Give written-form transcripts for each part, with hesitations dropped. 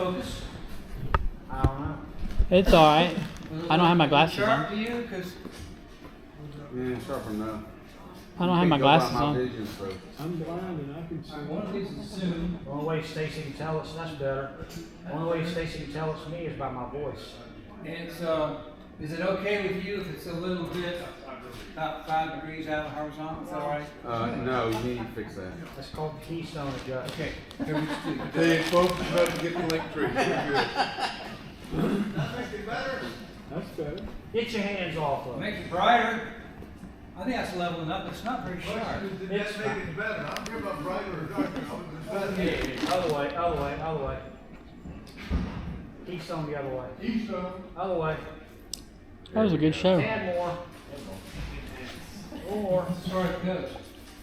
focus? I don't know. It's all right. I don't have my glasses Sharp on. to you? Cause Yeah, sharp enough. I don't have my glasses my on. vision, so. I'm blind and I can see. one of these is Zoom. The only way Stacy can tell us that's better. The only way Stacy can tell us me is by my voice. And so, is it okay with you if it's a little bit about 5 degrees out of the horizontal? Is that all right? No, you need to fix that. That's called the keystone adjust. Okay. Here we just do. Hey, folks, about to get the electric. That's better. Get your hands off of it. Make it brighter. I think that's leveling up. It's not very sharp. Did that make it better? I don't care about brighter or darker. Okay, other way, other way, other way. Keystone the other way. Keystone. Other way. That was a good show. 10 more. Or as far as it goes.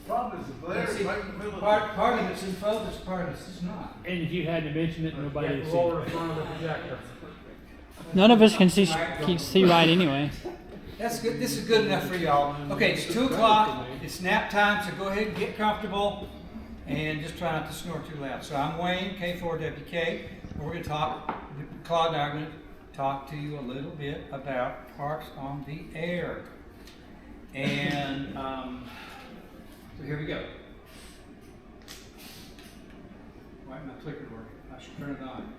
Problem is the glare is right in the middle of Part of it's in focus, part of it's not. And if you hadn't mentioned it, nobody would Yeah, see lower it. the front of the projector. None of us can see right anyway. That's good. This is good enough for y'all. Okay, it's 2 o'clock. It's nap time, so go ahead and get comfortable and just try not to snore too loud. So I'm Wayne, K4WK. We're going to talk, Claude and I are going to talk to you a little bit about parks on the air. And so here we go. Why isn't my clicker working? I should turn it on.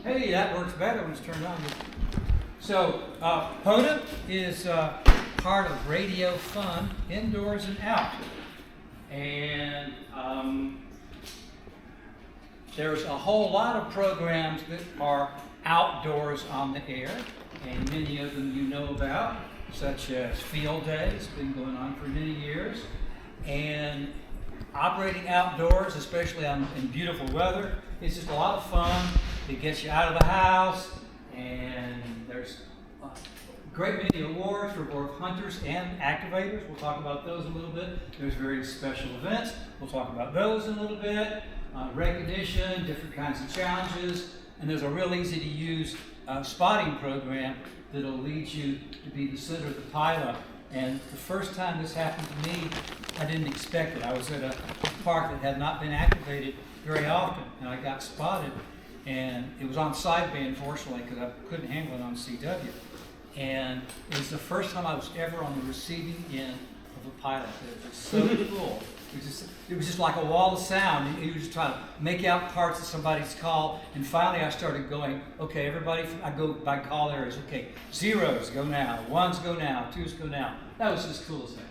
Hey, that works better when it's turned on. So, Pota is part of Radio Fun, indoors and out. And there's a whole lot of programs that are outdoors on the air, and many of them you know about, such as Field Day. It's been going on for many years. And operating outdoors, especially in beautiful weather, is just a lot of fun. It gets you out of the house, and there's great many awards for both hunters and activators. We'll talk about those a little bit. There's various special events. We'll talk about those in a little bit. Recognition, different kinds of challenges, and there's a real easy to use spotting program that'll lead you to be the center of the pilot. And the first time this happened to me, I didn't expect it. I was at a park that had not been activated very often, and I got spotted. And it was on sideband, fortunately, because I couldn't handle it on CW. And it was the first time I was ever on the receiving end of a pilot. It was so cool. It was just like a wall of sound. You were just trying to make out parts of somebody's call. And finally I started going, okay, everybody, I go by call areas. Okay, 0s go now, 1s go now, 2s go now. That was just cool as thing.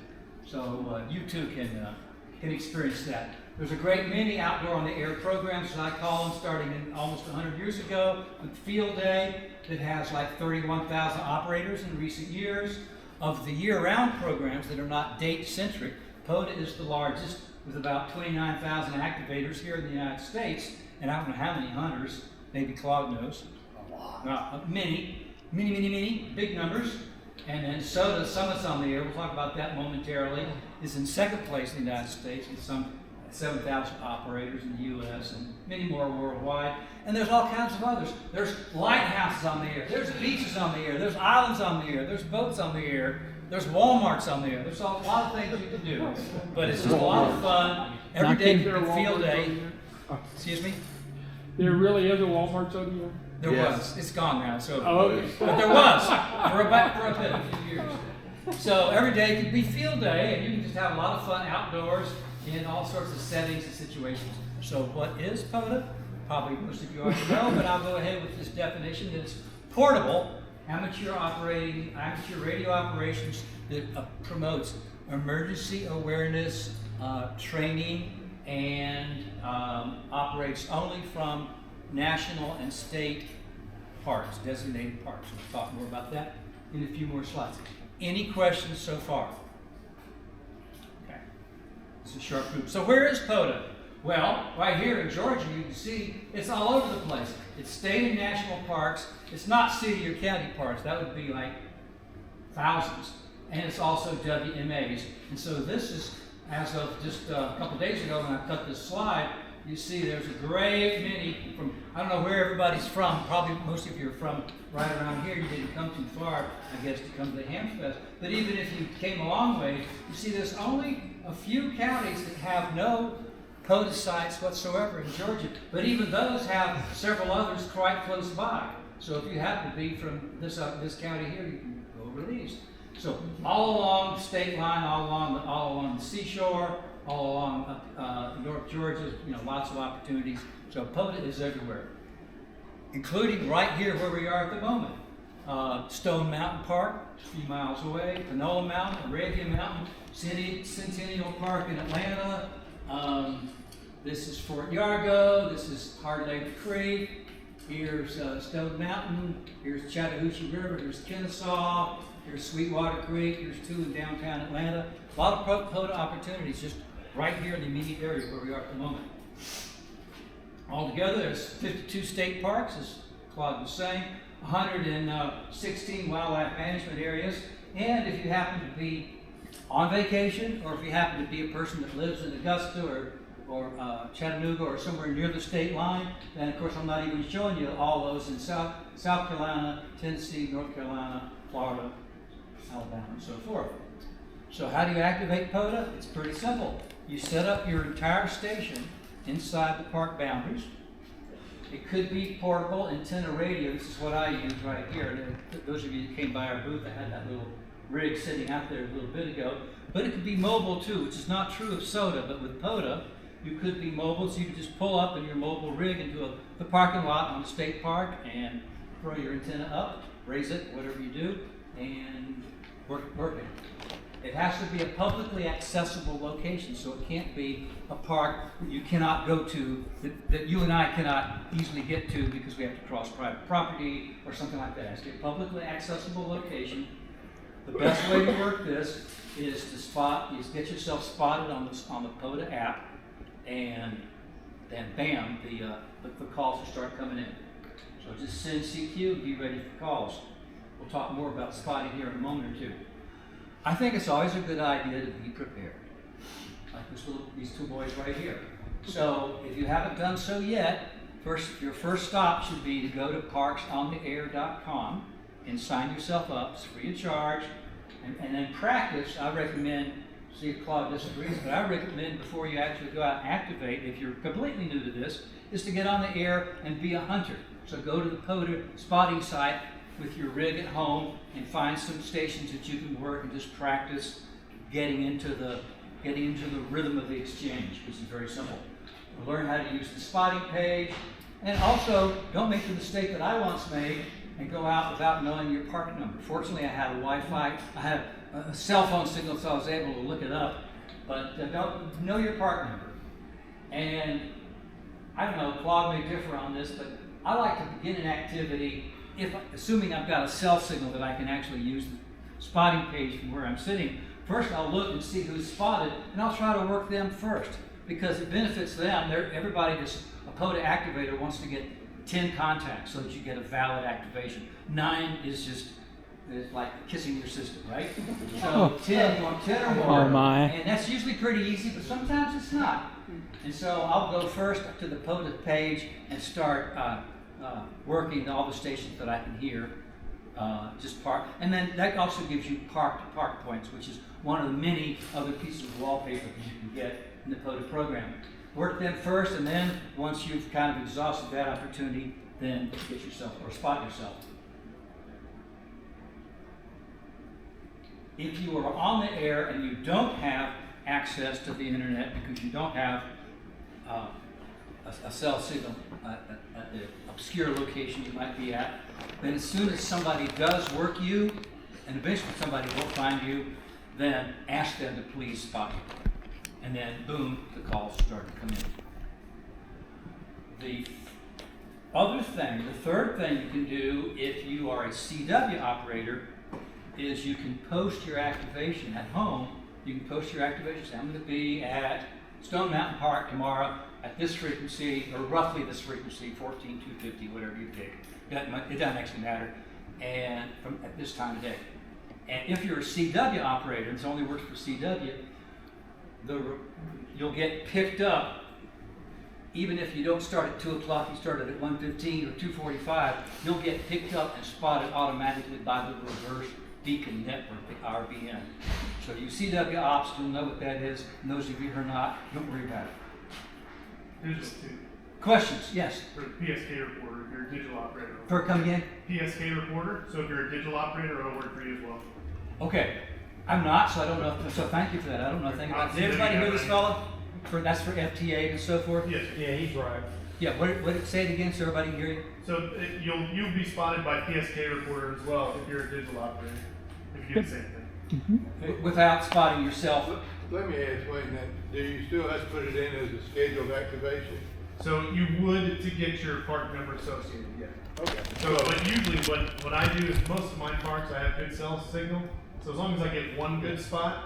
So you too can experience that. There's a great many outdoor on the air programs, as I call them, starting in almost 100 years ago with Field Day that has like 31,000 operators in recent years. Of the year-round programs that are not date-centric, Pota is the largest with about 29,000 activators here in the United States, and I don't know how many hunters, maybe Claude knows. A lot. Many, big numbers. And then Soda, Summits on the Air, we'll talk about that momentarily, is in second place in the United States with some 7,000 operators in the U.S. and many more worldwide. And there's all kinds of others. There's lighthouses on the air. There's beaches on the air. There's islands on the air. There's boats on the air. There's Walmarts on the air. There's a lot of things you can do. But it's just a lot of fun. Every day for a field day. Excuse me? There really is a Walmart on here? There was. It's gone now. So, okay. But there was for a few years. So every day could be field day, and you can just have a lot of fun outdoors in all sorts of settings and situations. So what is Pota? Probably most of you already know, but I'll go ahead with this definition. It's portable, amateur radio operations that promotes emergency awareness, training, and operates only from national and state parks, designated parks. We'll talk more about that in a few more slides. Any questions so far? Okay. It's a short group. So where is Pota? Well, right here in Georgia, you can see it's all over the place. It's state and national parks. It's not city or county parks. That would be like thousands. And it's also WMAs. And so this is, as of just a couple days ago when I cut this slide, you see there's a great many from, I don't know where everybody's from. Probably most of you are from right around here. You didn't come too far, I guess, to come to the Hamfest. But even if you came a long way, you see there's only a few counties that have no POTA sites whatsoever in Georgia, but even those have several others quite close by. So if you happen to be from this county here, you can go over these. So all along the state line, all along the seashore, all along North Georgia, lots of opportunities. So POTA is everywhere, including right here where we are at the moment. Stone Mountain Park, a few miles away, Panola Mountain, Arabia Mountain, Centennial Park in Atlanta. This is Fort Yargo, this is Hard Lake Creek, here's Stone Mountain, here's Chattahoochee River, here's Kennesaw, here's Sweetwater Creek, here's two in downtown Atlanta. A lot of POTA opportunities just right here in the immediate area where we are at the moment. Altogether, there's 52 state parks, as Claude was saying, 116 wildlife management areas, and if you happen to be on vacation, or if you happen to be a person that lives in Augusta or Chattanooga or somewhere near the state line, then of course I'm not even showing you all those in South Carolina, Tennessee, North Carolina, Florida, Alabama, and so forth. So how do you activate POTA? It's pretty simple. You set up your entire station inside the park boundaries. It could be portable antenna radio. This is what I use right here. And those of you that came by our booth, I had that little rig sitting out there a little bit ago. But it could be mobile too, which is not true of SOTA, but with POTA, you could be mobile, so you could just pull up in your mobile rig into the parking lot on the state park and throw your antenna up, raise it, whatever you do, and work it. It has to be a publicly accessible location, so it can't be a park that you cannot go to, that you and I cannot easily get to because we have to cross private property or something like that. It has to be a publicly accessible location. The best way to work this is to get yourself spotted on the POTA app, and then bam, the calls will start coming in. So just send CQ and be ready for calls. We'll talk more about spotting here in a moment or two. I think it's always a good idea to be prepared, like these two boys right here. So if you haven't done so yet, your first stop should be to go to parksontheair.com and sign yourself up. It's free of charge, and then practice. I recommend, see if Claude disagrees, but I recommend before you actually go out and activate, if you're completely new to this, is to get on the air and be a hunter. So go to the POTA spotting site with your rig at home and find some stations that you can work and just practice getting into the rhythm of the exchange, which is very simple. Learn how to use the spotting page, and also don't make the mistake that I once made and go out without knowing your park number. Fortunately, I had a Wi-Fi, I had a cell phone signal, so I was able to look it up, but don't know your park number. And I don't know, Claude may differ on this, but I like to begin an activity assuming I've got a cell signal that I can actually use the spotting page from where I'm sitting. First, I'll look and see who's spotted, and I'll try to work them first because it benefits them. Everybody that's a POTA activator wants to get 10 contacts so that you get a valid activation. 9 is like kissing your sister, right? So 10, you want 10 or more. Oh my. And that's usually pretty easy, but sometimes it's not. And so I'll go first to the POTA page and start working all the stations that I can hear, just park. And then that also gives you park points, which is one of the many other pieces of wallpaper that you can get in the POTA program. Work them first, and then once you've kind of exhausted that opportunity, then get yourself or spot yourself. If you are on the air and you don't have access to the internet because you don't have a cell signal at the obscure location you might be at, then as soon as somebody does work you, and eventually somebody will find you, then ask them to please spot you. And then boom, the calls start to come in. The third thing you can do if you are a CW operator is you can post your activation at home. You can post your activation. Say, I'm going to be at Stone Mountain Park tomorrow at this frequency, or roughly this frequency, 14,250, whatever you pick. It doesn't actually matter. And at this time of day. And if you're a CW operator, this only works for CW, you'll get picked up. Even if you don't start at 2 o'clock, you started at 1:15 or 2:45, you'll get picked up and spotted automatically by the reverse beacon network, the RBN. So you CW ops, you'll know what that is. And those of you who are not, don't worry about it. Digital too. Questions? Yes. For the PSK reporter, if you're a digital operator. For come again? PSK reporter, so if you're a digital operator, it'll work for you as well. Okay. I'm not, so I don't know. So thank you for that. I don't know anything about it. Did everybody hear this fella? That's for FTA and so forth? Yes. Yeah, he's right. Yeah, what did it say it again so everybody can hear you? So you'll be spotted by PSK reporter as well if you're a digital operator. If you do the same thing. Without spotting yourself. Let me ask Wayne that, do you still have to put it in as a scheduled activation? So you would to get your park number associated, yeah. Okay. So, but usually what I do is most of my parks I have good cell signal. So as long as I get one good spot,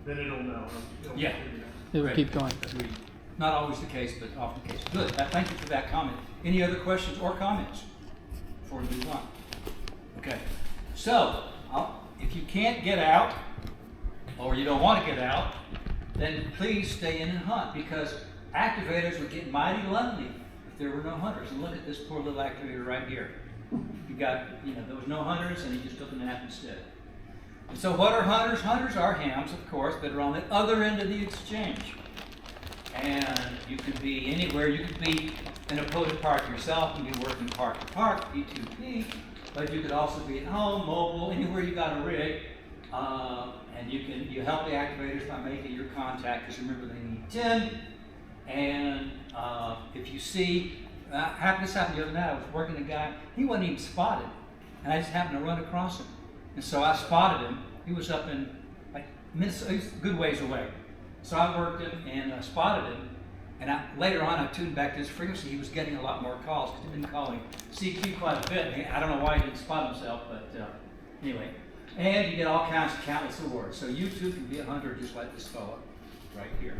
then it'll know. It'll Yeah. figure it out. It will Great. keep going. Agreed. Not always the case, but often the case. Good. Thank you for that comment. Any other questions or comments before we move on? Okay. So, if you can't get out, or you don't want to get out, then please stay in and hunt, because activators would get mighty lonely if there were no hunters. And look at this poor little activator right here. You got, there was no hunters, and he just took a nap instead. And so what are hunters? Hunters are hams, of course, that are on the other end of the exchange. And you could be anywhere. You could be in a Pota park yourself. You can be working park to park, P2P. But you could also be at home, mobile, anywhere you got a rig. And you help the activators by making your contact, because remember they need 10. And if you see, this happened the other night. I was working a guy. He wasn't even spotted, and I just happened to run across him. And so I spotted him. He was up in like Minnesota, he was a good ways away. So I worked him and spotted him. And later on, I tuned back to his frequency. He was getting a lot more calls because he'd been calling CQ quite a bit. I don't know why he didn't spot himself, but anyway. And you get all kinds of countless awards. So you too can be a hunter just like this fellow right here.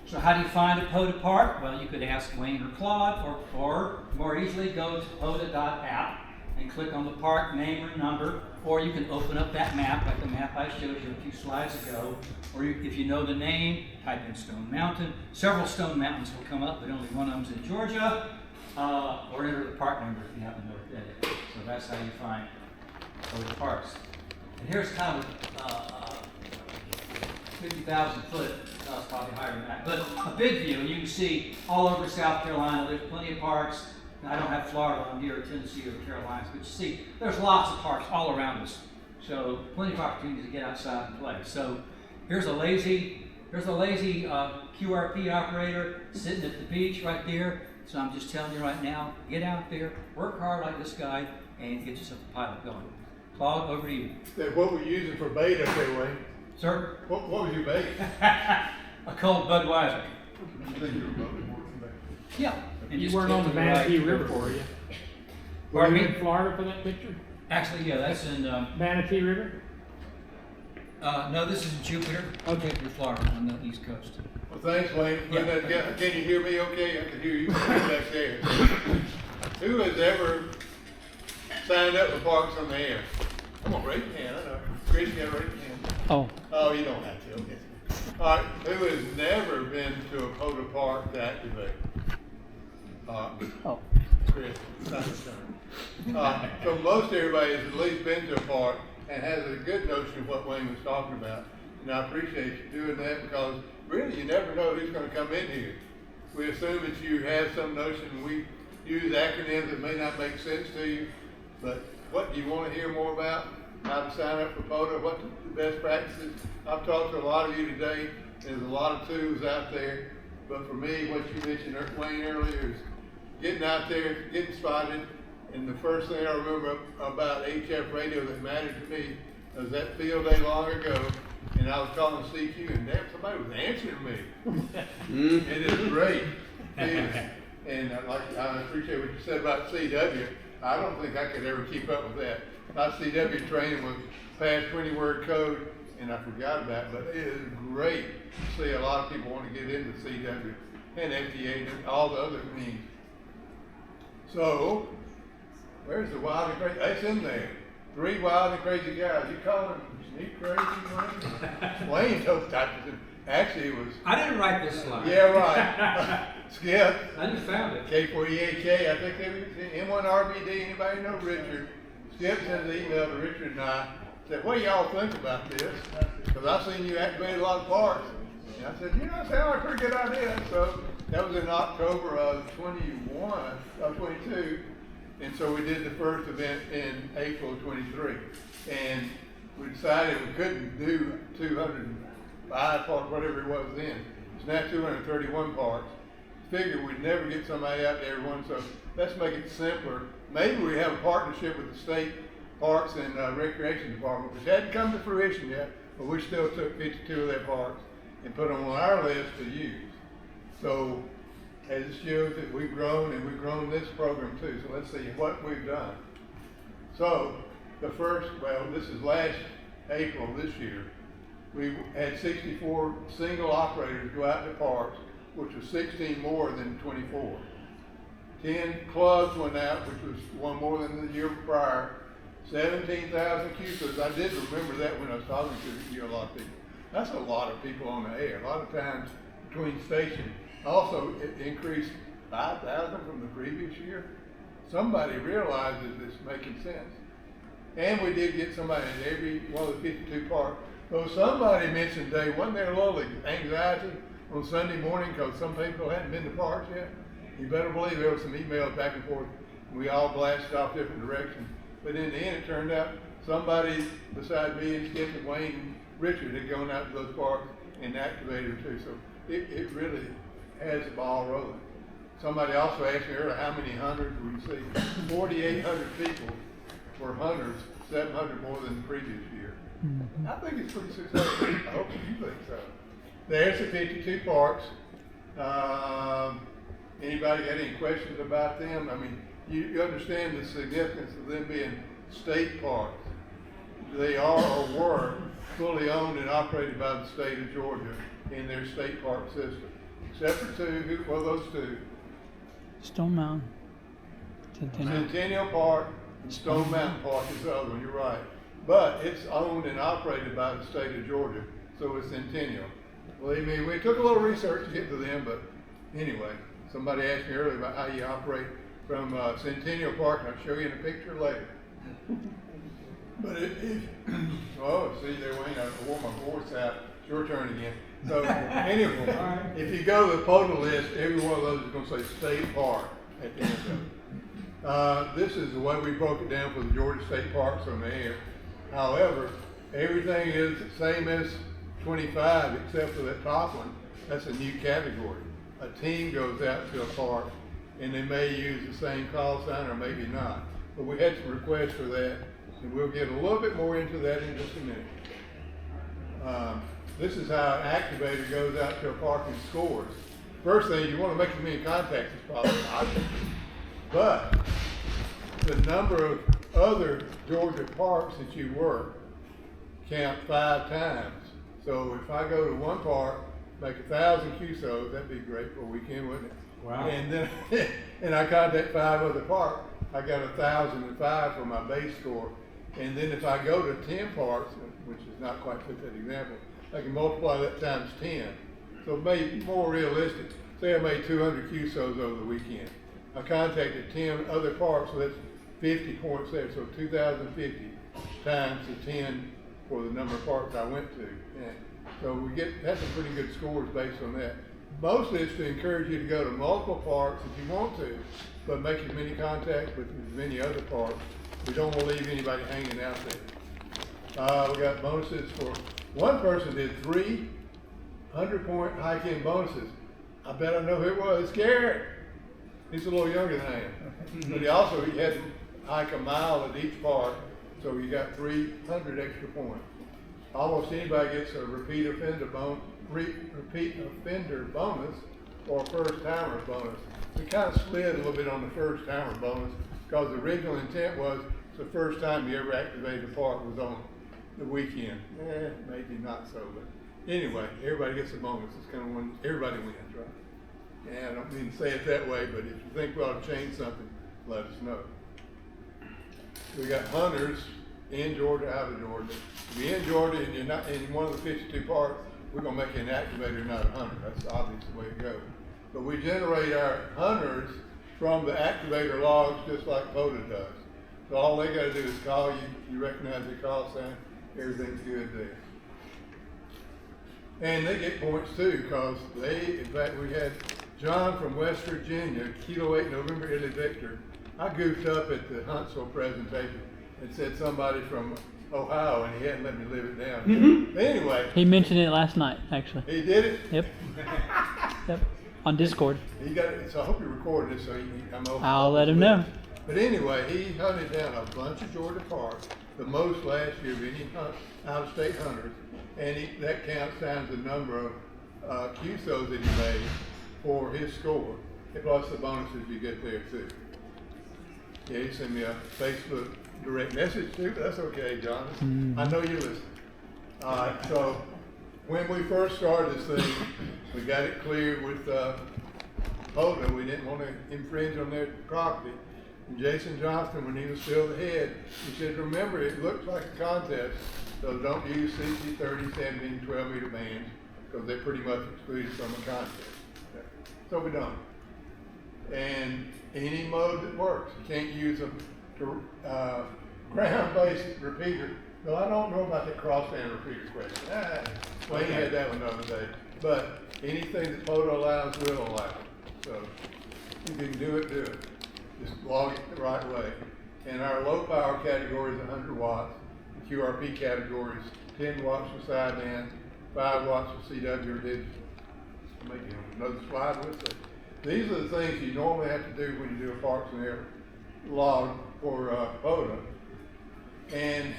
So how do you find a Pota park? Well, you could ask Wayne or Claude, or more easily go to pota.app and click on the park name or number, or you can open up that map like the map I showed you a few slides ago, or if you know the name, type in Stone Mountain. Several Stone Mountains will come up, but only one of them's in Georgia, or enter the park number if you happen to know what that is. So that's how you find Pota parks. And here's kind of 50,000 foot, it's probably higher than that, but a big view. You can see all over South Carolina, there's plenty of parks. I don't have Florida on here, or Tennessee, or Carolinas, but you see, there's lots of parks all around us. So plenty of opportunities to get outside and play. So here's a lazy QRP operator sitting at the beach right there. So I'm just telling you right now, get out there, work hard like this guy, and get yourself a pilot going. Claude, over to you. What were you using for bait up there, Wayne? Sir? What was your bait? A cold Budweiser. I think you were boating more than that. Yeah. And You just weren't on the take it Manatee right River, there. were you? Pardon Were you me? in Florida for that picture? Actually, yeah, that's in, Manatee River? no, this is Jupiter. Okay. Jupiter, Florida, on the East Coast. Well, thanks, Wayne. Yeah. Can you hear me okay? I can hear you back there. Who has ever signed up for parks on the air? Come on, raise your hand. I know. Chris, you gotta raise your hand. Oh, Oh, you don't have to. Okay. All right. Who has never been to a Pota park to activate? oh. Chris, it's not your turn. So most everybody has at least been to a park and has a good notion of what Wayne was talking about. And I appreciate you doing that, because really you never know who's going to come in here. We assume that you have some notion. We use acronyms that may not make sense to you, but what do you want to hear more about? How to sign up for Pota, what the best practices. I've talked to a lot of you today. There's a lot of tools out there, but for me, what you mentioned, Wayne, earlier is getting out there, getting spotted. And the first thing I remember about HF radio that mattered to me was that field day long ago, and I was calling CQ, and damn, somebody was answering me. It is great. It is. And I appreciate what you said about CW. I don't think I could ever keep up with that. My CW training was past 20-word code, and I forgot about it, but it is great to see a lot of people want to get into CW and FTA and all the other means. So, where's the wild and crazy? That's in there. 3 wild and crazy guys. You call them me crazy, Wayne? Wayne told types of. Actually, it was. I didn't write this slide. Yeah, right. Skip. I just found it. K48K. I think they were M1RBD. Anybody know Richard? Skip sent an email to Richard and I. Said, what do y'all think about this? Because I've seen you activate a lot of parks. And I said, that sounds like a pretty good idea. So that was in October of 22. And so we did the first event in April of 23. And we decided we couldn't do 205 parks, whatever it was then. It's now 231 parks. Figured we'd never get somebody out to every one, so let's make it simpler. Maybe we have a partnership with the state parks and recreation department, which hadn't come to fruition yet, but we still took 52 of their parks and put them on our list to use. So as it shows that we've grown, and we've grown this program too. So let's see what we've done. So this is last April this year, we had 64 single operators go out to parks, which was 16 more than 24. 10 clubs went out, which was one more than the year prior. 17,000 cusos. I did remember that when I was talking to a lot of people. That's a lot of people on the air. A lot of times between stations. Also, it increased 5,000 from the previous year. Somebody realizes it's making sense. And we did get somebody in every one of the 52 parks. So somebody mentioned, Dave, wasn't there a little anxiety on Sunday morning because some people hadn't been to parks yet? You better believe there was some emails back and forth. We all blasted off different directions. But in the end, it turned out somebody besides me and Skip and Wayne and Richard had gone out to those parks and activated them too. So it really has the ball rolling. Somebody also asked me earlier how many hunters we see. 4,800 people were hunters, 700 more than the previous year. I think it's pretty successful. I hope you think so. There's the 52 parks. Anybody got any questions about them? I mean, you understand the significance of them being state parks. They are or were fully owned and operated by the state of Georgia in their state park system. Except for two, those two. Stone Mountain. Centennial Park and Stone Mountain Park is the other one, you're right. But it's owned and operated by the state of Georgia, so it's Centennial. Believe me, we took a little research to get to them, but anyway, somebody asked me earlier about how you operate from Centennial Park, and I'll show you in a picture later. But see there, Wayne, I wore my voice out. It's your turn again. So anyway, if you go to the Pota list, every one of those is going to say state park at the end of it. This is the way we broke it down for the Georgia State Parks on the air. However, everything is the same as 25 except for that top one. That's a new category. A team goes out to a park and they may use the same call sign or maybe not. But we had some requests for that, and we'll get a little bit more into that in just a minute. This is how an activator goes out to a park and scores. First thing, you want to make as many contacts as possible. But the number of other Georgia parks that you work count 5 times. So if I go to one park, make 1,000 QSOs, that'd be great for a weekend, wouldn't it? Wow. And then, and I contact 5 other parks, I got 1,005 for my base score. And then if I go to 10 parks, which is not quite fit that example, I can multiply that times 10. So it may be more realistic. Say I made 200 QSOs over the weekend. I contacted 10 other parks, so that's 50 points there. So 2,050 times the 10 for the number of parks I went to. And so that's some pretty good scores based on that. Mostly it's to encourage you to go to multiple parks if you want to, but make as many contacts with as many other parks. We don't want to leave anybody hanging out there. We got bonuses for, one person did 3 100-point hike-in bonuses. I bet I know who it was. It's Garrett. He's a little younger than I am. But he had to hike a mile at each park, so he got 300 extra points. Almost anybody gets a repeat offender bonus or a first timer bonus. We kind of slid a little bit on the first timer bonus because the original intent was it's the first time you ever activated a park was on the weekend. Maybe not so, but anyway, everybody gets a bonus. It's kind of one, everybody wins, right? Yeah, I don't mean to say it that way, but if you think we ought to change something, let us know. We got hunters in Georgia, out of Georgia. If you're in Georgia and you're not in one of the 52 parks, we're going to make you an activator, not a hunter. That's obviously the way it goes. But we generate our hunters from the activator logs just like Pota does. So all they got to do is call you. You recognize the call sign. Everything's good there. And they get points too, because in fact, we had John from West Virginia, Kilo 8 November Italy Victor. I goofed up at the Huntsville presentation and said somebody from Ohio, and he hadn't let me live it down. But anyway, He mentioned it last night, actually. he did it. Yep. Yep. On Discord. He got it. So I hope you recorded it, so I'll let him know. But anyway, he hunted down a bunch of Georgia parks, the most last year of any out-of-state hunters, and that counts times the number of QSOs that he made for his score, and plus the bonuses you get there too. Yeah, he sent me a Facebook direct message too. That's okay, John. I know you listen. All right, so when we first started this thing, we got it cleared with Pota. We didn't want to infringe on their property. And Jason Johnston, when he was still the head, he said, remember, it looks like a contest, so don't use 60, 30, 17, 12 meter bands, because they're pretty much excluded from a contest. So we don't. And any mode that works, you can't use them to ground-based repeater. No, I don't know about the crossband repeater question. Wayne had that one the other day. But anything that Pota allows will allow. So if you can do it, do it. Just log it the right way. And our low power category is 100 watts. The QRP category is 10 watts for sideband, 5 watts for CW or digital. Maybe another slide with it. These are the things you normally have to do when you do a Parks and Air log for Pota. And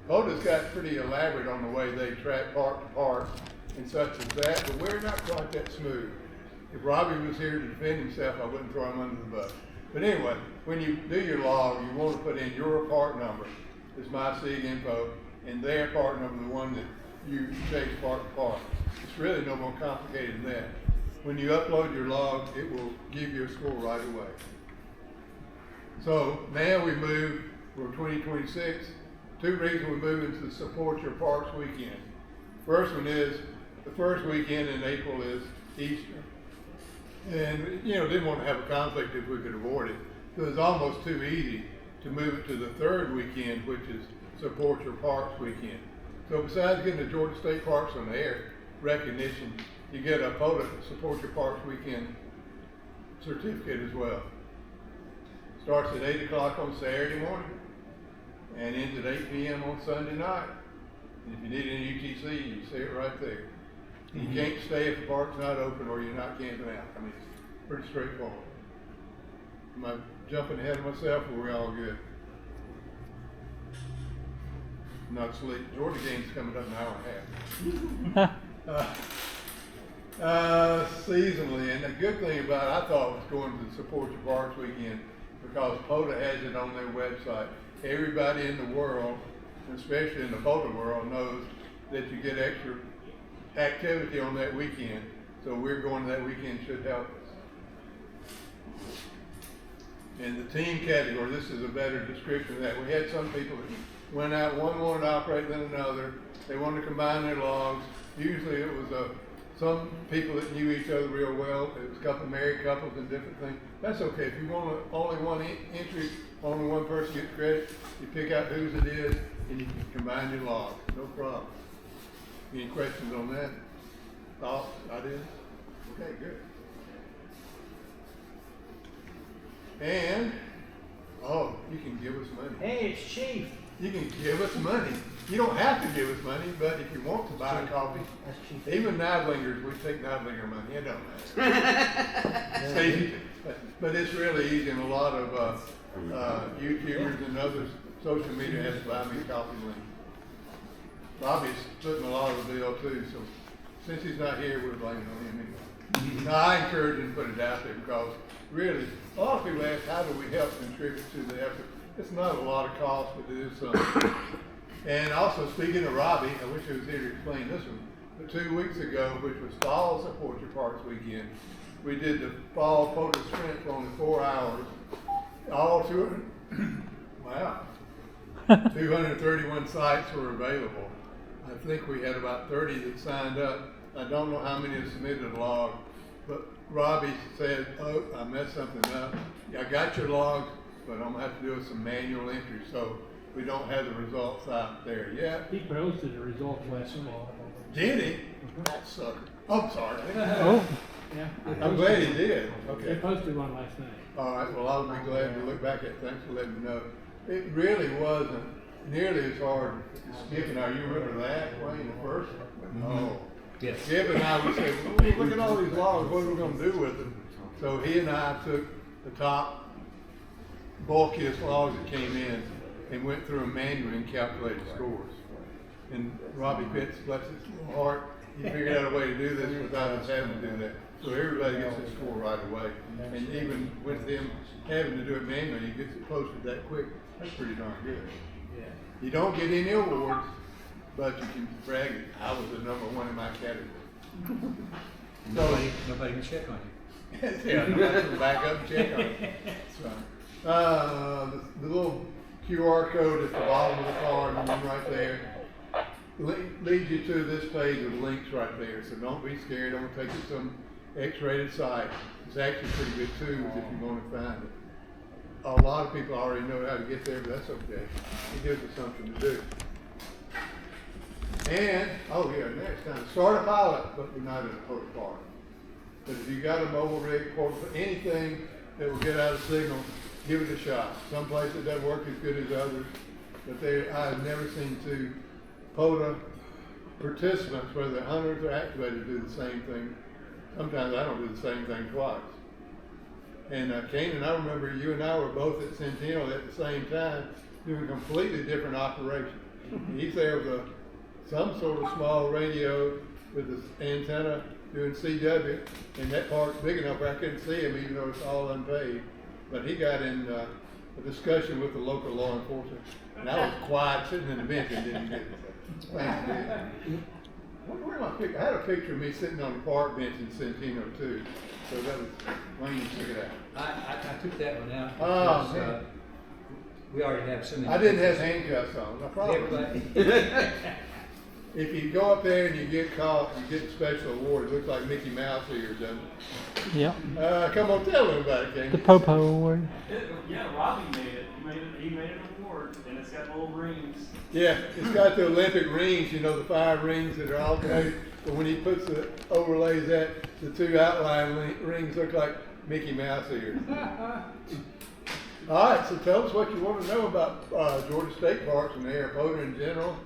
Pota's got pretty elaborate on the way they track park to park and such as that, but we're not quite that smooth. If Robbie was here to defend himself, I wouldn't throw him under the bus. But anyway, when you do your log, you want to put in your part number, is my SIG info, and their part number, the one that you chase park to park. It's really no more complicated than that. When you upload your log, it will give you a score right away. So now we move for 2026. Two reasons we move into the Support Your Parks weekend. First one is, the first weekend in April is Easter. And, didn't want to have a conflict if we could avoid it. So it's almost too easy to move it to the third weekend, which is Support Your Parks weekend. So besides getting the Georgia State Parks on the Air recognition, you get a Pota Support Your Parks weekend certificate as well. Starts at 8 o'clock on Saturday morning and ends at 8 p.m. on Sunday night. And if you need any UTC, you see it right there. You can't stay if the park's not open or you're not camping out. I mean, it's pretty straightforward. Am I jumping ahead of myself or are we all good? Not asleep. Georgia game's coming up in an hour and a half. Seasonally, and the good thing about it, I thought, was going to the Support Your Parks weekend because Pota has it on their website. Everybody in the world, especially in the Pota world, knows that you get extra activity on that weekend. So we're going to that weekend should help us. In the team category, this is a better description of that. We had some people that went out, one wanted to operate than another. They wanted to combine their logs. Usually it was some people that knew each other real well. It was a couple married couples and different things. That's okay. If you want only one entry, only one person gets credit, you pick out whose it is and you can combine your logs. No problem. Any questions on that? Thoughts? Ideas? Okay, good. And, you can give us money. Hey, it's Chief. You can give us money. You don't have to give us money, but if you want to buy a coffee, That's Chief. even Nidlingers, we take Nidlinger money. It don't matter. But it's really easy, and a lot of YouTubers and other social media has to buy me coffee link. Bobby's splitting a lot of the bill too, so since he's not here, we're blaming on him anyway. Now, I encourage him to put it out there because really, a lot of people ask, how do we help contribute to the effort? It's not a lot of cost, but it is something. And also, speaking of Robbie, I wish he was here to explain this one, but 2 weeks ago, which was Fall Support Your Parks weekend, we did the Fall Pota Sprint for only 4 hours. All 231 sites were available. I think we had about 30 that signed up. I don't know how many have submitted a log, but Robbie said, I messed something up. I got your logs, but I'm gonna have to do some manual entry, so we don't have the results out there yet. He posted the results last night. Did he? That sucker. I'm sorry. Oh, Yeah. I'm glad he did. They Okay. posted one last night. All right, well, I'll be glad to look back at it. Thanks for letting me know. It really wasn't nearly as hard as Skip and I. You remember that, Wayne, the first one? No. Yes. Skip and I would say, "Ooh, look at all these logs, what are we gonna do with them?" So he and I took the top bulkiest logs that came in and went through them manually and calculated scores. And Robbie Pitts, bless his little heart, he figured out a way to do this without us having to do that. So everybody gets a score right away. And even with him having to do it manually, he gets it posted that quick. That's pretty darn good. You don't get any awards, but you can brag it. I was the #1 in my category. Nobody can check on you. Yeah, nobody can back up and check on it. So, the little QR code at the bottom of the card, and then right there, leads you to this page with links right there. So don't be scared. Don't take you to some X-rated site. It's actually pretty good too if you want to find it. A lot of people already know how to get there, but that's okay. It gives us something to do. And, oh yeah, next time, start a pilot, but we're not in a Pota park. But if you got a mobile rig, portable, anything that will get out a signal, give it a shot. Some places it doesn't work as good as others, but I've never seen two Pota participants, whether they're hunters or activators, do the same thing. Sometimes I don't do the same thing twice. And Kane and I remember you and I were both at Centennial at the same time doing completely different operations. He's there with some sort of small radio with the antenna doing CW, and that park's big enough where I couldn't see him even though it's all unpaved. But he got in a discussion with the local law enforcement, and I was quiet sitting in the bench and didn't get it. Where am I picture? I had a picture of me sitting on the park bench in Centennial too. So that was Wayne, you took it out. I took that one out Oh, because man. we already have so many. I didn't have handcuffs on. No problem. Everybody. If you go up there and you get caught, you get a special award. It looks like Mickey Mouse ears, doesn't it? yep. Come on, tell me about it, King. The Popo Award. Yeah, Robbie made it. He made an award, and it's got little rings. Yeah, it's got the Olympic rings, you know, the 5 rings that are alternated. But when he puts overlays that, the 2 outline rings look like Mickey Mouse ears. All right, so tell us what you want to know about Georgia State Parks and the Pota in general,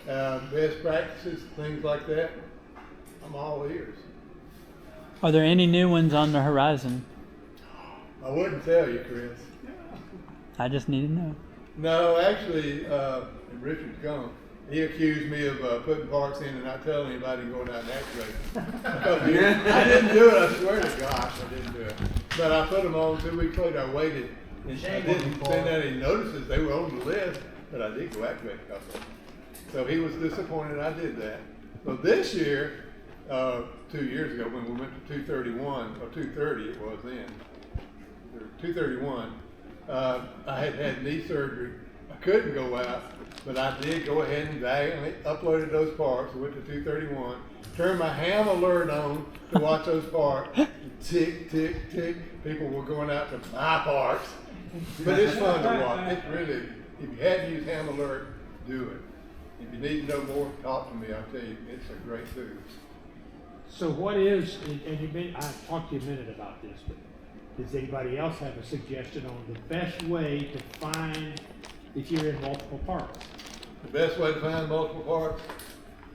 best practices, things like that. I'm all ears. Are there any new ones on the horizon? I wouldn't tell you, Chris. I just need to know. No, actually, Richard's gone. He accused me of putting parks in and not telling anybody and going out and activating. I didn't do it, I swear to gosh, I didn't do it. But I put them on 2 weeks later, I waited. And I didn't send out any notices, they were on the list, but I did go activate a couple. So he was disappointed I did that. So this year, 2 years ago when we went to 231, or 230 it was then, or 231, I had had knee surgery. I couldn't go out, but I did go ahead and valiantly uploaded those parks. I went to 231, turned my ham alert on to watch those parks. Tick, tick, tick. People were going out to my parks. But it's fun to watch. It's really, if you hadn't used ham alert, do it. If you need to know more, talk to me. I'll tell you, it's a great tool. So what is, and I talked to you a minute about this, but does anybody else have a suggestion on the best way to find if you're in multiple parks? The best way to find multiple parks?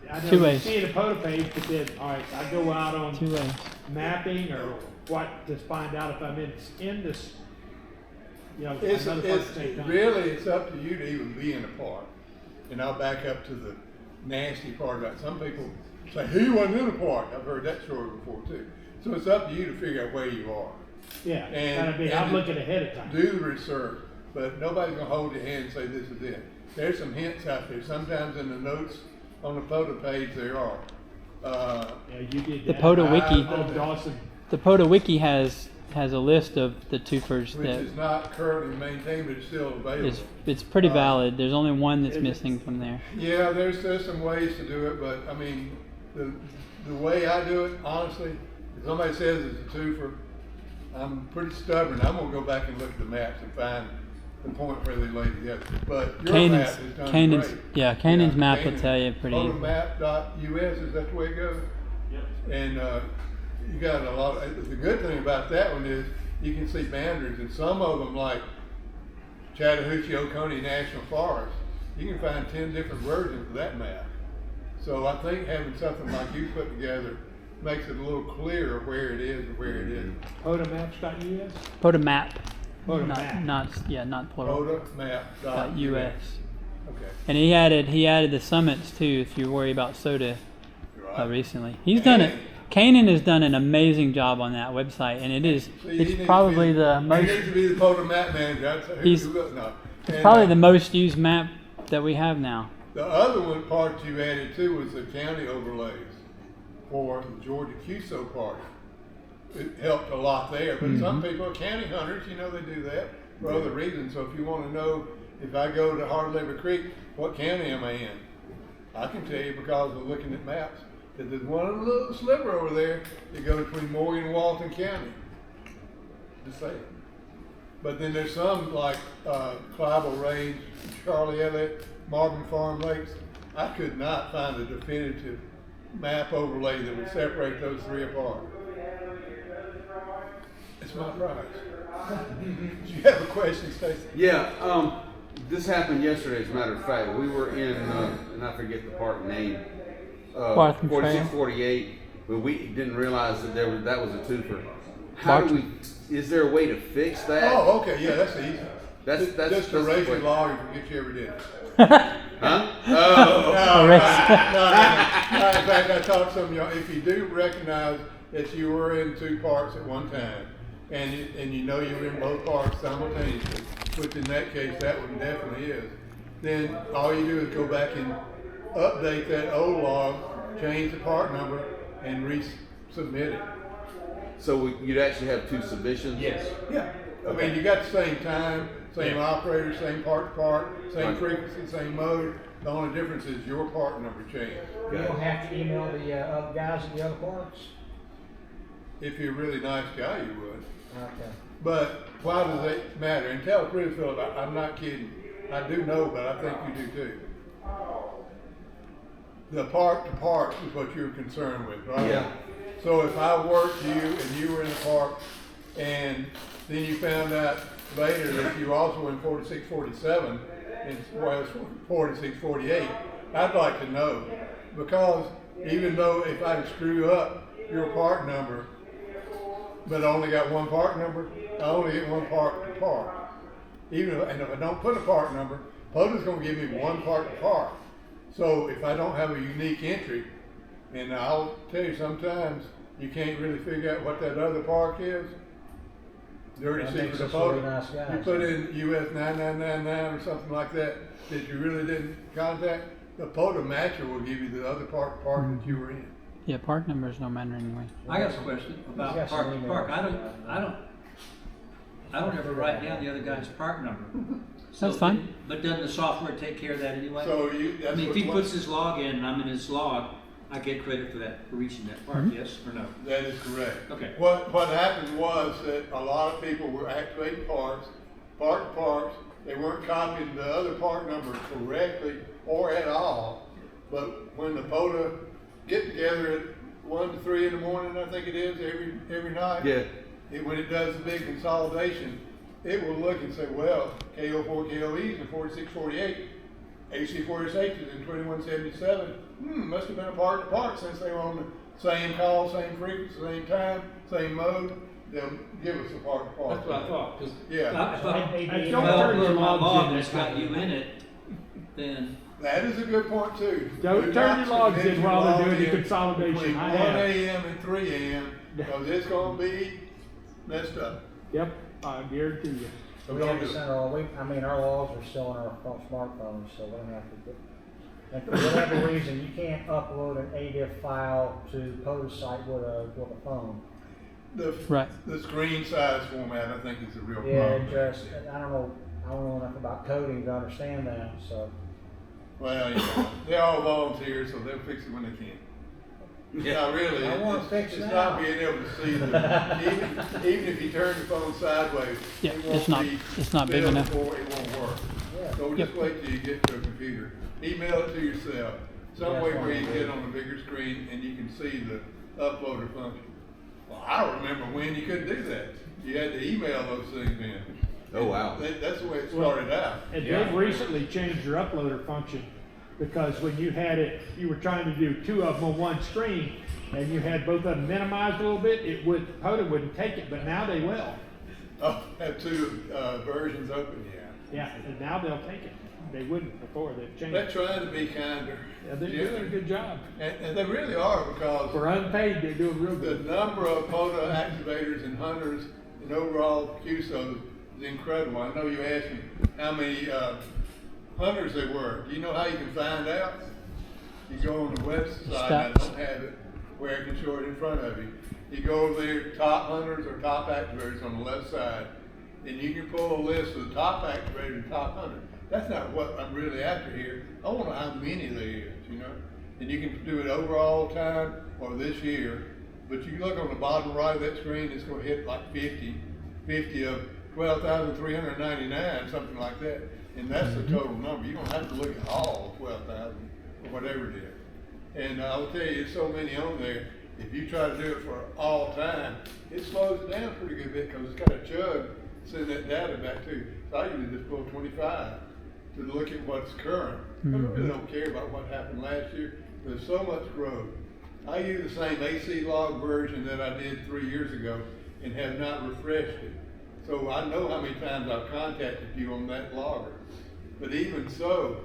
I know 2 you ways. see the Pota page, but then, all right, I go out on 2 ways. mapping or what to find out if I'm in this, you know, It's another park at the same time. really, it's up to you to even be in a park. And I'll back up to the nasty part about it. Some people say, he wasn't in a park. I've heard that story before too. So it's up to you to figure out where you are. Yeah, And I'm looking ahead of time. Do the research, but nobody's gonna hold your hand and say this is it. There's some hints out there. Sometimes in the notes on the photo page there are. Yeah, you did The that. Pota Wiki. Oh, Dawson. The Pota Wiki has a list of the twofers Which that is not currently maintained, but it's still available. it's pretty valid. There's only one that's missing from there. Yeah, there's some ways to do it, but I mean, the way I do it, honestly, if somebody says it's a twofer, I'm pretty stubborn. I'm gonna go back and look at the maps and find the point where they lay together. But your Canon's, map is done Canon's, great. yeah, Canon's map will Canon, tell you pretty. Photomap.us, is that the way it goes? Yep. And you got a lot the good thing about that one is you can see boundaries, and some of them, like Chattahoochee Oconee National Forest, you can find 10 different versions of that map. So I think having something like you put together makes it a little clearer where it is and where it isn't. Potamaps.us? Put a map. Potamap. Not plural. Photomap.us. .us. Okay. And he added the summits too. If you worry about soda Right. recently, he's done it. Kanan has done an amazing job on that website, and See, he needs it's to probably be the He most needs to be the Photomap manager. I'd say, He's- no. it's And, probably the most used map that we have now. The other one part you added too was the county overlays for the Georgia QSO part. It helped a lot there, but some people are county hunters, you know, they do that for other reasons. So if you want to know, if I go to Hard Labor Creek, what county am I in? I can tell you because of looking at maps that there's one little sliver over there that goes between Morgan and Walton County. Just saying. But then there's some like Clival Range, Charlie Elliott, Marvin Farm Lakes. I could not find a definitive map overlay that would separate those three apart. It's my prize. Do you have a question, Stacy? Yeah, this happened yesterday, as a matter of fact. We were in, and I forget the park name, Barton Trail. 4648, but we didn't realize that that was a twofer. How do we, is there a way to fix that? Oh, okay, yeah, that's easy. That's Just the erase your way. log and forget you ever did. Huh? Oh, No, Erase. no. In fact, I taught some of y'all, if you do recognize that you were in two parks at one time, and you know you were in both parks simultaneously, which in that case, that one definitely is, then all you do is go back and update that old log, change the park number, and resubmit it. so you'd actually have two submissions? Yes. Yeah. I mean, you got the same time, same Yeah. operator, same park to park, same Right. frequency, same mode. The only difference is your part number changed. You don't have to email the other guys at the other parks? If you're a really nice guy, you would. Okay. But why does it matter? And tell the truth, Philip, I'm not kidding. I do know, but I think you do too. The park to park is what you're concerned with, right? Yeah. So if I worked you and you were in the park, and then you found out later that you also in 4647, and well, it's 4648, I'd like to know. Because even though if I screw up your park number, but I only got one park number, I only get one park to park. And if I don't put a park number, Pota's gonna give me one park to park. So if I don't have a unique entry, and I'll tell you sometimes you can't really figure out what that other park is. Dirty That secret makes of us really Pota. nice guys. You put in US 9999 or something like that you really didn't contact. The Pota matcher will give you the other park that you were in. Yeah, park numbers don't matter anyway. I got a question He's about got some park to emails. park. I don't ever write down the other guy's park number. So That's fine. But doesn't the software take care of that anyway? So I that's mean, if what he puts his log in and I'm in his log, I get credit for that, for reaching that park, yes or no? That is correct. Okay. What happened was that a lot of people were activating parks, they weren't copying the other park number correctly or at all. But when the Pota get together at 1 to 3 in the morning, I think it is, every night. Yeah. When it does the big consolidation, it will look and say, well, KO4, KOEs in 4648, AC4SH is in 2177. Must have been a park to park since they were on the same call, same frequency, same time, same mode. They'll give us a park to park. That's what I thought, 'cause Yeah. if I Hey, if don't I turn your upload my logs log in and it's that got time. you in it, then That is a good point too. Don't Do turn not your logs submit in your while they're log doing the in consolidation. Between I 1 have. a.m. and 3 a.m. because it's gonna be messed up. Yep, I guarantee you. So we have to send our, our logs are still on our smartphones, so we don't have to do. And for whatever reason, you can't upload an ADIF file to Pota's site with a phone. Right. The screen size format, I think, is a real Yeah, problem. I don't know enough about coding to understand that, so. Well, they're all volunteers, so they'll fix it when they can. Not really. I wanna It's- fix It's now. not being able to see them. Even if you turn the phone sideways, Yeah, it won't it's not- be it's not big filled enough. before it won't work. Yeah. So just wait till you get to a computer. Email it to yourself. Some Yeah, way that's where you fine. get on a bigger screen and you can see the uploader function. Well, I don't remember when you couldn't do that. You had to email those things in. Oh, wow. That's the way it started out. And they've recently changed your uploader function, because when you had it, you were trying to do two of them on one screen, and you had both of them minimized a little bit, Pota wouldn't take it, but now they will. Oh, have two versions open, yeah. Yeah, and now they'll take it. They wouldn't before, they've They're changed. trying to be kinder. Yeah, they're doing a good job. And they really are, because For unpaid, they're doing real the good. number of Pota activators and hunters and overall QSOs is incredible. I know you asked me how many hunters there were. Do you know how you can find out? You go on the website, and I don't have it where I can show it in front of you. You go over there, top hunters or top activators on the left side, and you can pull a list of the top activators and top hunters. That's not what I'm really after here. I want to know how many there is, you know? And you can do it overall time or this year. But you look on the bottom right of that screen, it's going to hit like 50 of 12,399, something like that. And that's the total number. You don't have to look at all 12,000 or whatever it is. And I'll tell you, there's so many on there. If you try to do it for all time, it slows it down pretty good bit, because it's got a chug sending that data back to you. So I usually just pull 25 to look at what's current. I really don't care about what happened last year. There's so much growth. I use the same AC log version that I did 3 years ago and have not refreshed it. So I know how many times I've contacted you on that logger. But even so,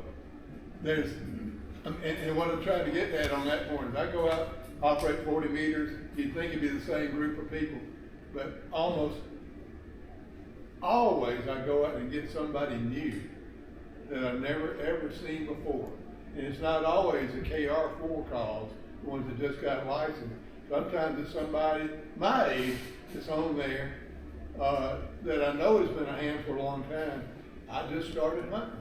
there's, and what I'm trying to get at on that point is I go out, operate 40 meters, you'd think it'd be the same group of people, but almost always I go out and get somebody new that I've never ever seen before. And it's not always the KR4 calls, the ones that just got licensed. Sometimes it's somebody my age that's on there that I know has been a hand for a long time. I just started hunting.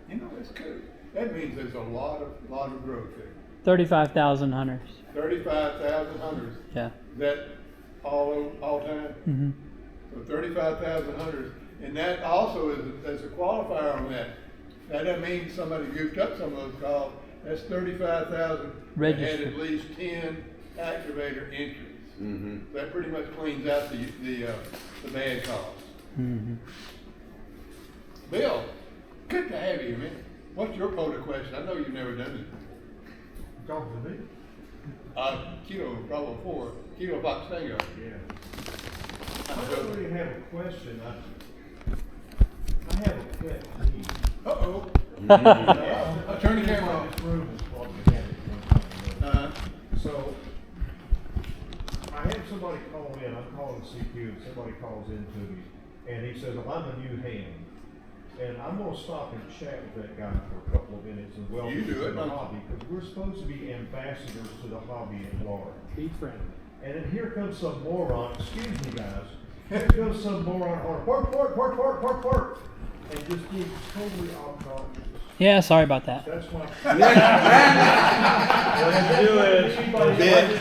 You know, it's cool. That means there's a lot of growth there. 35,000 hunters. 35,000 hunters. Yeah. Is that all time? Mm-hmm. So 35,000 hunters, and that also there's a qualifier on that. That doesn't mean somebody goofed up some of those calls. That's 35,000 that had Registered. at least 10 activator entries. Mm-hmm. That pretty much cleans out the bad calls. Mm-hmm. Bill, good to have you, man. What's your Pota question? I know you've never done it. Talking to me? Kilo Bravo 4, Kilo Fox Tango. Yeah. I don't really have a question. I have a pet peeve. Uh-oh. Turn the camera off. This room is what we have it. Uh-huh. So, I had somebody call in, I'm calling CQ, and somebody calls in to me, and he says, well, I'm a new hand. And I'm gonna stop and chat with that guy for a couple of minutes and welcome You him do to it, the man. hobby, because we're supposed to be ambassadors to the hobby at large. Be friendly. And then here comes some moron, excuse me guys, here comes some moron on work, and just being totally obnoxious. Yeah, sorry about that. That's my.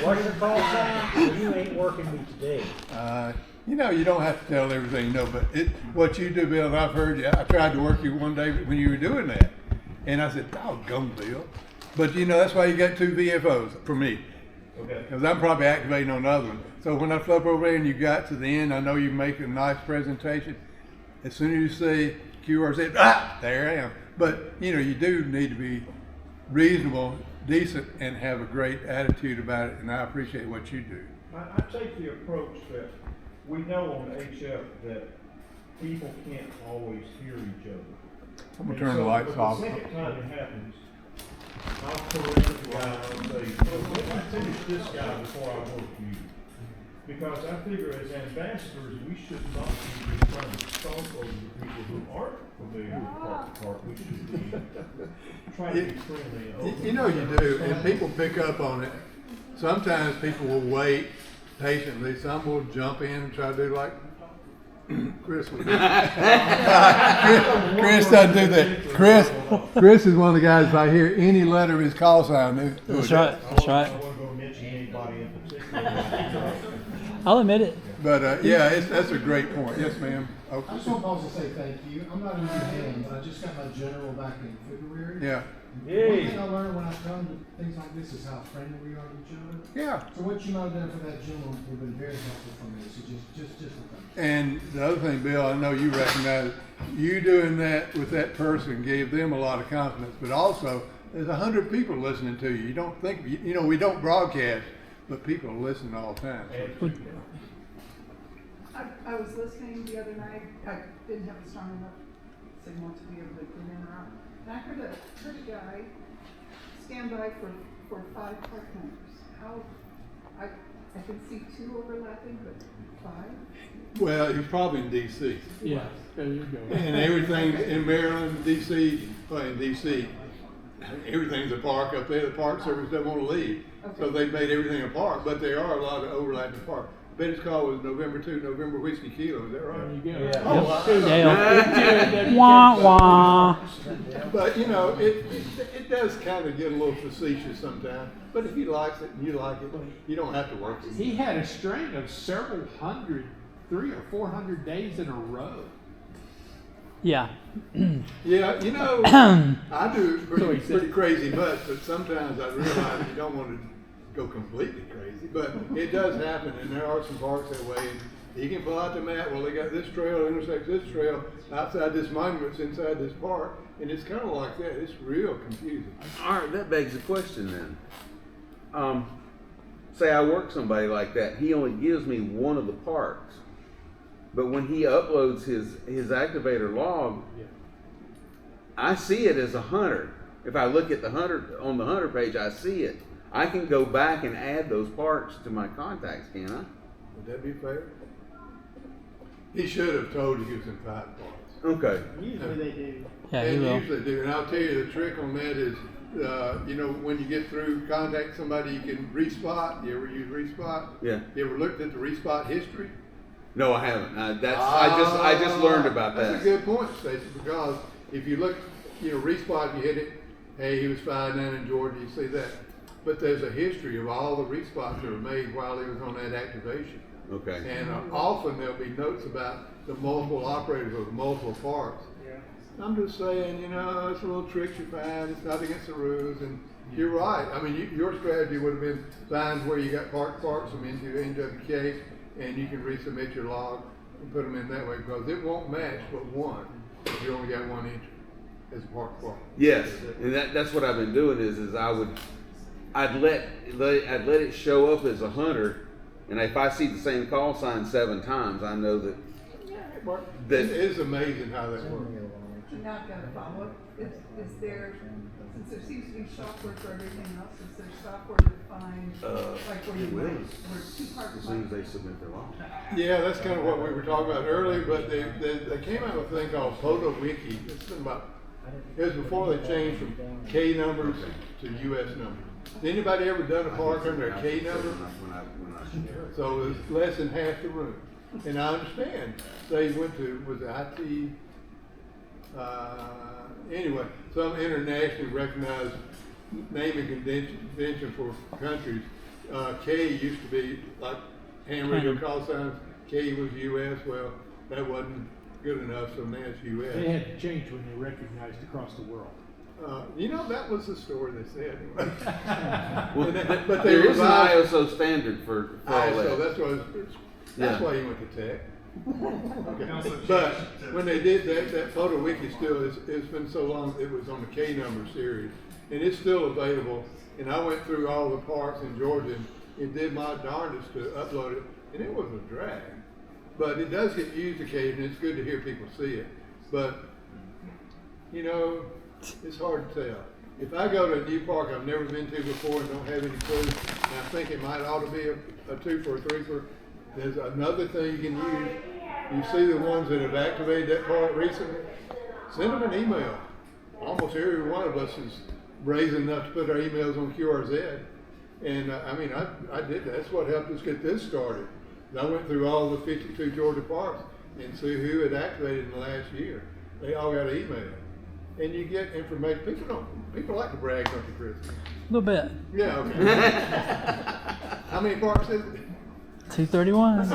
What's your call sign? You ain't working me today. You know, you don't have to tell everything you know, but what you do, Bill, and I've heard you. I tried to work you one day when you were doing that, and I said, doggone, Bill. But you know, that's why you got 2 VFOs for me, Okay. because I'm probably activating on the other one. So when I flip over there and you got to the end, I know you make a nice presentation. As soon as you say QRZ, there I am. But you know, you do need to be reasonable, decent, and have a great attitude about it, and I appreciate what you do. I take the approach that we know on HF that people can't always hear each other. I'm gonna turn the lights off. The second time it happens, I'll correct the guy and say, well, I finish this guy before I work you. Because I figure as ambassadors, we should not be just trying to stomp over the people who aren't familiar with Park to Park. We should be trying to be friendly and open. You know you do, and people pick up on it. Sometimes people will wait patiently. Some will jump in and try to do like Chris would do. Chris doesn't do that. Chris is one of the guys, if I hear any letter of his call sign, That's right. That's right. I don't want to go mention anybody I'll admit it. But yeah, that's a great point. Yes, ma'am. I Okay. just want to pause and say thank you. I'm not in your hand, but I just got my general back in February. Yeah. One thing I learned when I come to things like this is how friendly we are to each other. Yeah. So what you might have done for that general would have been very helpful for me. So just a thing. And the other thing, Bill, I know you recognize you doing that with that person gave them a lot of confidence, but also there's 100 people listening to you. You don't think, you know, we don't broadcast, but people listen all the time. I was listening the other night. I didn't have a strong enough signal to be able to get in or out. And I heard a guy stand by for 5 part numbers. How, I can see 2 overlapping, but 5? Well, you're probably in DC. Yeah, there you go. And everything in Maryland, DC, well, in DC, everything's a park up there. The Park Service doesn't want to leave. So Okay. they've made everything a park, but there are a lot of overlapping parks. Betty's call was November 2, November Whiskey Kilo, is that There right? you go. Yeah. Oh, wow. Dale. Wah, wah. But you know, it does kind of get a little facetious sometimes. But if he likes it and you like it, you don't have to work it. He had a string of several hundred, 300 or 400 days in a row. Yeah. Yeah, you know, I do So he said. pretty crazy much, but sometimes I realize you don't want to go completely crazy. But it does happen, and there are some parks that way. And you can pull out the map. Well, they got this trail intersects this trail outside this monument's inside this park, and it's kind of like that. It's real confusing. All right, that begs the question then. Say I work somebody like that, he only gives me one of the parks, but when he uploads his activator log, I see it as a hunter. If I look at the hunter on the hunter page, I see it. I can go back and add those parks to my contacts, can I? Would that be fair? He should have told you he was in 5 parks. Okay. Usually they do. Yeah, he And will. usually do. And I'll tell you the trick on that is, you know, when you get through contact somebody, you can respot. You ever use respot? Yeah. You ever looked at the respot history? No, I haven't. I just learned about that. That's a good point, Stacy, because if you look, you know, respot, you hit it. Hey, he was 5'9" in Georgia. You see that. But there's a history of all the respots that were made while he was on that activation. Okay. And often there'll be notes about the multiple operators of the multiple parks. I'm just saying, you know, it's a little tricks you find. It's not against the rules, and you're right. I mean, your strategy would have been find where you got parks from into NWK, and you can resubmit your log and put them in that way, because it won't match but one if you only got 1 entry as a park. Yes, and that's what I've been doing is I'd let it show up as a hunter, and if I see the same call sign 7 times, I know that. It is amazing how that works. Now I've got a follow-up. Is there, since there seems to be software for everything else, is there software to find, like where you it will. might, where 2 parts As soon as they submit their log. Yeah, that's kind of what we were talking about earlier, but they came out with a thing called Pota Wiki. It's been it was before they changed from K numbers to US numbers. Has anybody ever done a park under a K number? So it's less than half the room. And I understand they went to, was it IT? Anyway, some internationally recognized naming convention for countries. K used to be like ham radio call signs. K was US. Well, that wasn't good enough, so now it's US. They had to change when they recognized across the world. You know, that was the story they said anyway. Well, but they there is an revised ISO standard for all ISO, that. that's why you went to tech. Okay. But when they did that Photo Wiki still it's been so long, it was on the K number series, and it's still available. And I went through all the parks in Georgia and it did my darndest to upload it, and it was a drag. But it does get used occasionally. It's good to hear people see it. But you know, it's hard to tell. If I go to a new park I've never been to before and don't have any clue, and I think it might ought to be a 2 for a 3 for, there's another thing you can use. You see the ones that have activated that park recently, send them an email. Almost every one of us is brazen enough to put our emails on QRZ. And I mean, I did that. That's what helped us get this started. I went through all the 52 Georgia parks and see who had activated in the last year. They all got an email. And you get information. People like to brag, don't you, Chris? A little bit. Yeah, okay. How many parks is it? 231.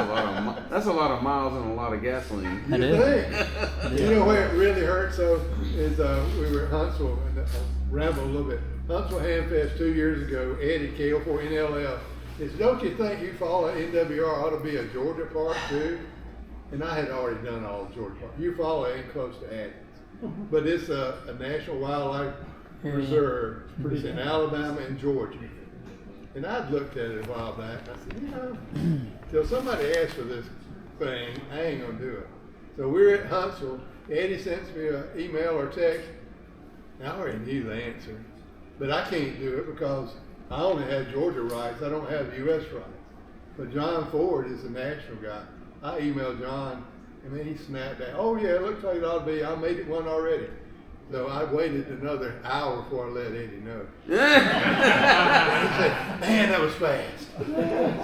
That's a lot of miles and a lot of gasoline. It You is. think? You know where it really hurts though is we were at Huntsville and ramble a little bit. Huntsville Hamfest 2 years ago. Eddie Kale for NLL. Is don't you think you follow NWR ought to be a Georgia park too? And I had already done all the Georgia parks. You follow ain't close to Athens, but it's a National Wildlife Reserve. It's in Alabama and Georgia. And I'd looked at it a while back. I said, you know, till somebody asks for this thing, I ain't gonna do it. So we're at Huntsville. Eddie sends me an email or text. And I already knew the answer, but I can't do it because I only have Georgia rights. I don't have U.S. rights. But John Ford is the national guy. I emailed John, and then he snapped back. Oh yeah, it looks like it ought to be. I made it one already. So I waited another hour before I let Eddie know. He said, "Man, that was fast."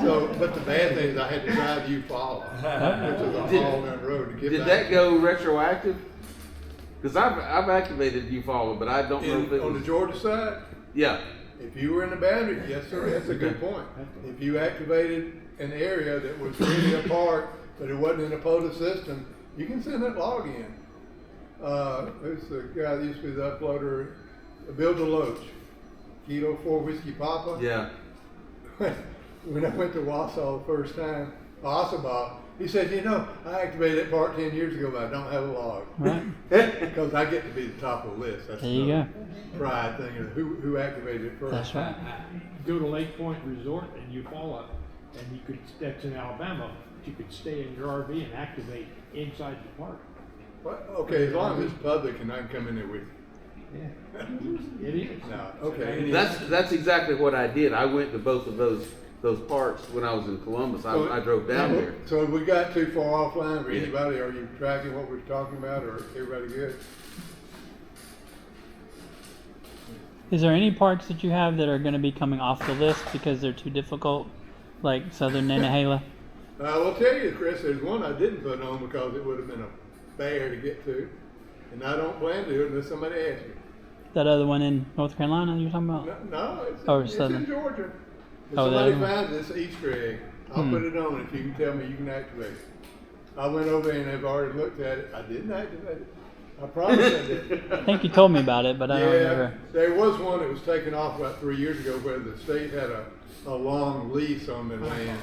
So, but the bad thing is I had to drive you follow, which was a haul down the road to get Did back. that go retroactive? Because I've activated you follow, but I don't know if it On was. the Georgia side? Yeah. If you were in the boundary, yes sir, that's a good point. If you activated an area that was really a park, but it wasn't in a Pota system, you can send that log in. There's the guy that used to be the uploader, Bill DeLoach, Kilo 4 Whiskey Papa. Yeah. When I went to Wausau the first time, Ossabaw, he said, you know, I activated that park 10 years ago, but I don't have a log. Right. Because I get to be the top of the list. That's There you the go. pride thing of who activated it first. That's right. Go to Lake Point Resort and you follow, and you could, that's in Alabama, but you could stay in your RV and activate inside the park. Well, okay, as long as it's public and I can come in there with you. Yeah, it is. No, okay. That's exactly what I did. I went to both of those parks when I was in Columbus. I drove down there. So we got too far offline for anybody? Are you tracking what we're talking about, or everybody good? Is there any parks that you have that are going to be coming off the list because they're too difficult, like Southern Nantahala? I will tell you, Chris, there's one I didn't put on because it would have been a bear to get to, and I don't plan to unless somebody asks me. That other one in North Carolina you're talking about? No, it's Southern. in Georgia. If Oh, somebody that one. finds this Easter egg, I'll put it on if you can tell me you can activate it. I went over there and they've already looked at it. I didn't activate it. I promise I did. I think you told me about it, but I don't remember. There was one that was taken off about 3 years ago where the state had a long lease on the land.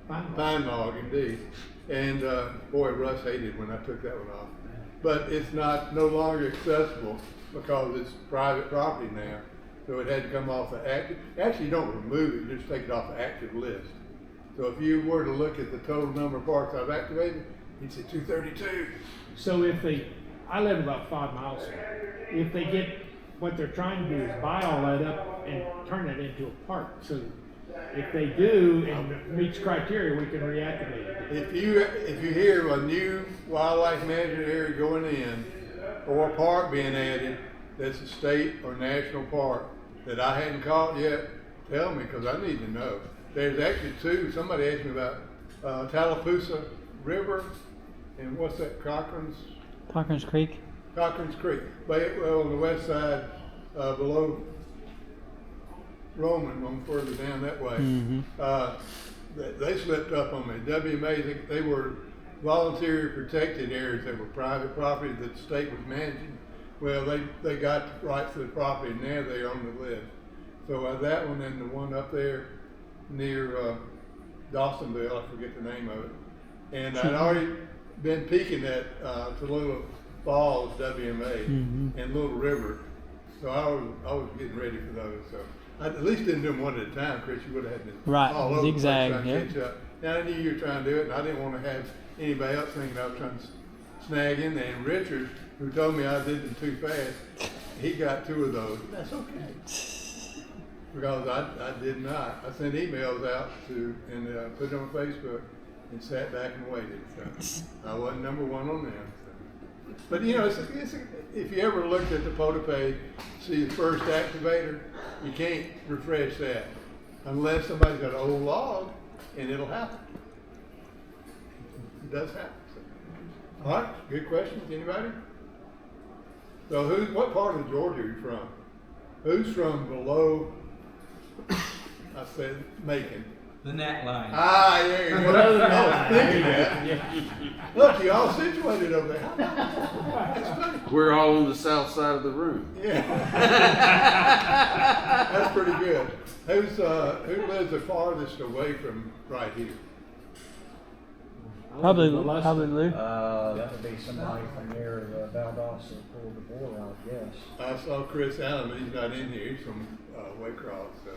Pine log, indeed. And boy, Russ hated when I took that one off. But it's no longer accessible because it's private property now. So it had to come off the active. Actually, you don't remove it, you just take it off the active list. So if you were to look at the total number of parks I've activated, you'd see 232. So if I live about 5 miles from here. If they get, what they're trying to do is buy all that up and turn it into a park. So if they do and meets criteria, we can reactivate it. If you hear of a new wildlife management area going in, or a park being added that's a state or national park that I hadn't caught yet, tell me, because I need to know. There's actually two. Somebody asked me about Tallapoosa River and what's that, Cochran's Creek. Cochran's Creek. Well, on the west side, below Roman, on further down that way. Mm-hmm. They slipped up on me. WMA, they were voluntary protected areas that were private property that the state was managing. Well, they got rights to the property, and now they're on the list. So that one and the one up there near Dawsonville, I forget the name of it. And I'd already been peeking at Tallulah Falls, WMA, and Little River. So I was getting ready for those. So I at least didn't do them one at a time, Chris. You would have had to Right, all over zigzag, the place trying to yeah. catch up. Now I knew you were trying to do it, and I didn't want to have anybody else thinking I was trying to snag in there. And Richard, who told me I did them too fast, he got 2 of those. That's okay. Because I did not. I sent emails out and put it on Facebook and sat back and waited. So I wasn't number 1 on them. So. But you know, if you ever looked at the Pota page, see the first activator, you can't refresh that unless somebody's got an old log, and it'll happen. It does happen. So. All right, good questions. Anybody? So what part of Georgia are you from? Who's from below I said Macon. The net line. Ah, there you go. Well, other than I that, was thinking that. Look, you all situated over there. How about that? That's funny. We're all on the south side of the room. Yeah. That's pretty good. Who lives the farthest away from right here? Probably Less than- probably Lou. That would be somebody from near Valdosta that pulled the board out, yes. I saw Chris Allen, but he's not in here. He's from Waycross. So.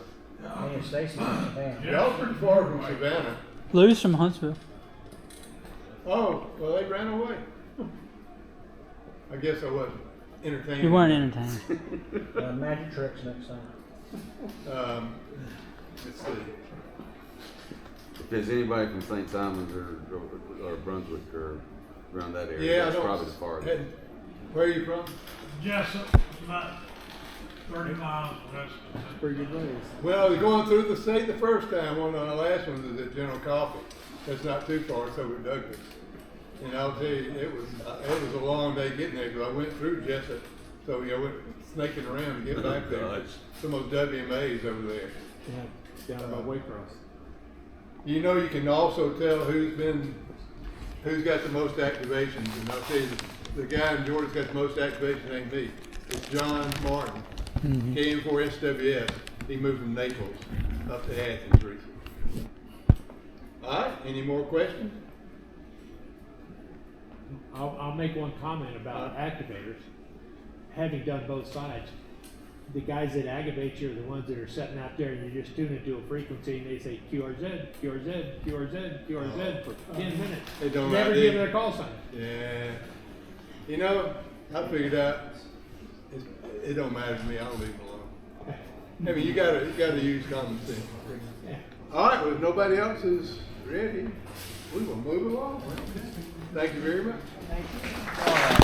Me and Stacy went down. Y'all pretty far from Savannah. Lou's from Huntsville. Oh, well, they ran away. I guess I wasn't entertained. You weren't entertained. Magic tricks next time. Let's see. If there's anybody from St. Simons or Brunswick or around that area, Yeah, I that's don't. probably the farthest. Where are you from? Jessup, about 30 miles west. Pretty good ways. Well, I was going through the state the first time. One of the last ones was at General Coffee. That's not too far. It's over Douglas. And I'll tell you, it was a long day getting there because I went through Jessup. So I went snaking around to get back there. Gosh. Some of those WMAs over there. Yeah, down by Waycross. You know, you can also tell who's got the most activations. And I'll tell you, the guy in Georgia's got the most activations ain't me. It's John Martin. KM4SWS. He moved from Naples up to Athens recently. All right, any more questions? I'll make one comment about activators. Having done both sides, the guys that aggravate you are the ones that are sitting out there and you're just tuning to a frequency and they say QRZ, QRZ, QRZ, QRZ for 10 minutes. They don't Never ID. give their call sign. Yeah. You know, I figured out it don't matter to me. I'll leave them alone. I mean, you gotta use common sense. Yeah. All right. Well, if nobody else is ready, we will move along. Thank you very much.